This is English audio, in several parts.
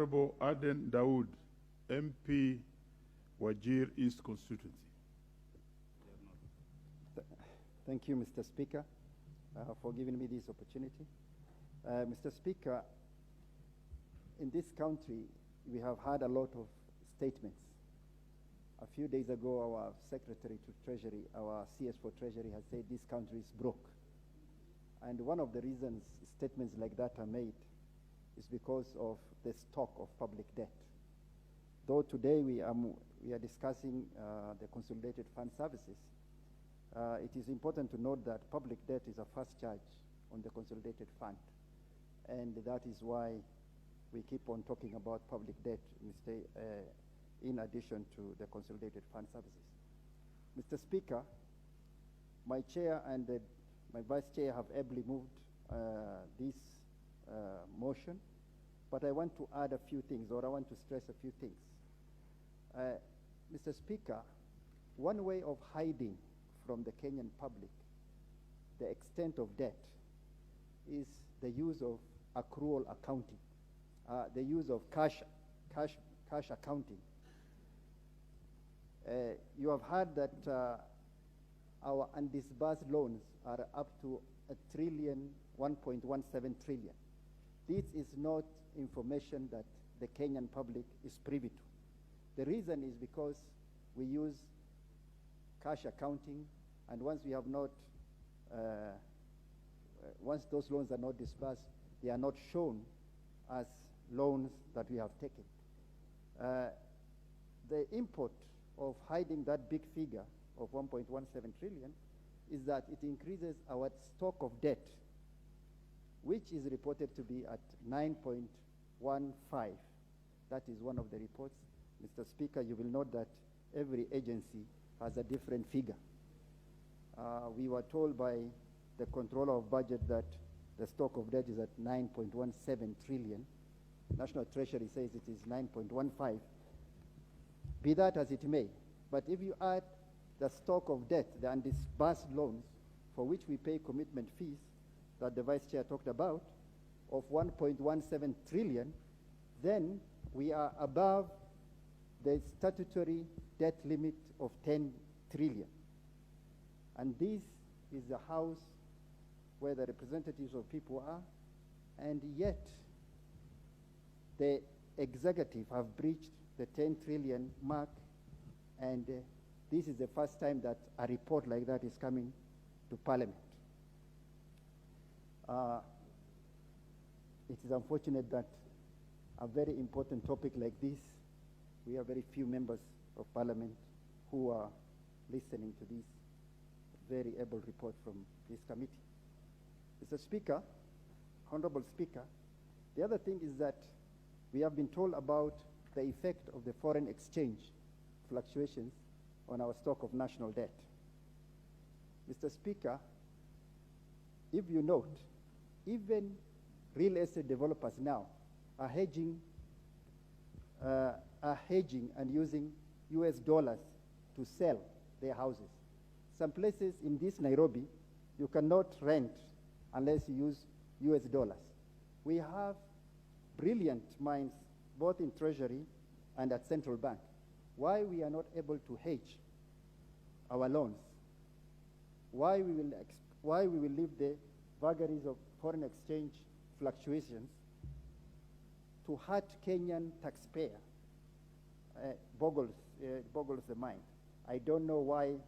Honorable Adan Daud, MP, WAJIR East Constituency. Thank you, Mr. Speaker, for giving me this opportunity. Mr. Speaker, in this country, we have had a lot of statements. A few days ago, our Secretary to Treasury, our CS for Treasury, has said this country is broke. And one of the reasons statements like that are made is because of the stock of public debt. Though today we are discussing the consolidated fund services, it is important to note that public debt is a first charge on the consolidated fund. And that is why we keep on talking about public debt in addition to the consolidated fund services. Mr. Speaker, my chair and my vice chair have ably moved this motion, but I want to add a few things, or I want to stress a few things. Mr. Speaker, one way of hiding from the Kenyan public the extent of debt is the use of accrual accounting, the use of cash accounting. You have heard that our undisbursed loans are up to $1.17 trillion. This is not information that the Kenyan public is privy to. The reason is because we use cash accounting, and once we have not, once those loans are not disbursed, they are not shown as loans that we have taken. The import of hiding that big figure of 1.17 trillion is that it increases our stock of debt, which is reported to be at 9.15. That is one of the reports. Mr. Speaker, you will note that every agency has a different figure. We were told by the controller of budget that the stock of debt is at 9.17 trillion. National Treasury says it is 9.15. Be that as it may, but if you add the stock of debt, the undisbursed loans, for which we pay commitment fees that the Vice Chair talked about, of 1.17 trillion, then we are above the statutory debt limit of 10 trillion. And this is the house where the representatives of people are, and yet the executive have breached the 10 trillion mark, and this is the first time that a report like that is coming to Parliament. It is unfortunate that a very important topic like this, we have very few members of Parliament who are listening to this very able report from this committee. Mr. Speaker, Honorable Speaker, the other thing is that we have been told about the effect of the foreign exchange fluctuations on our stock of national debt. Mr. Speaker, if you note, even real estate developers now are hedging and using US dollars to sell their houses. Some places in this Nairobi, you cannot rent unless you use US dollars. We have brilliant minds both in Treasury and at Central Bank. Why we are not able to hedge our loans? Why we will leave the vagaries of foreign exchange fluctuations to hurt Kenyan taxpayer boggles the mind. I don't know why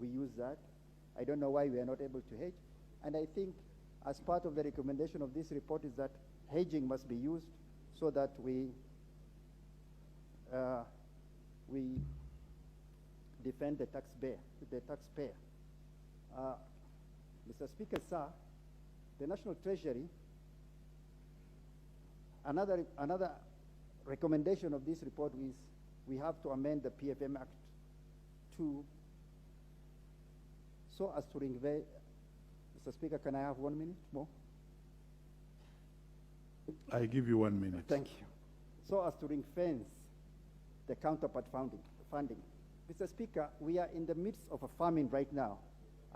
we use that. I don't know why we are not able to hedge. And I think as part of the recommendation of this report is that hedging must be used so that we defend the taxpayer. Mr. Speaker, sir, the National Treasury, another recommendation of this report is we have to amend the PFM Act so as to ring-fence. Mr. Speaker, can I have 1 minute more? I give you 1 minute. Thank you. So as to ring-fence the counterpart funding. Mr. Speaker, we are in the midst of a famine right now.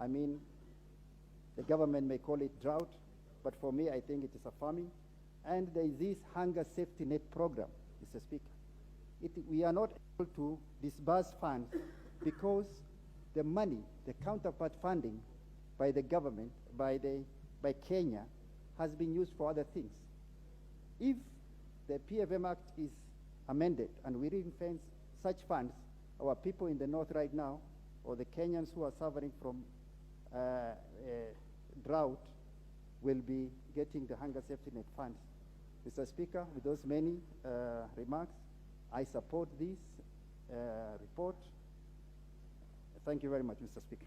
I mean, the government may call it drought, but for me, I think it is a famine. And there is this hunger safety net program, Mr. Speaker. We are not able to disburse funds because the money, the counterpart funding by the government, by Kenya, has been used for other things. If the PFM Act is amended and we ring-fence such funds, our people in the north right now, or the Kenyans who are suffering from drought, will be getting the hunger safety net funds. Mr. Speaker, with those many remarks, I support this report. Thank you very much, Mr. Speaker.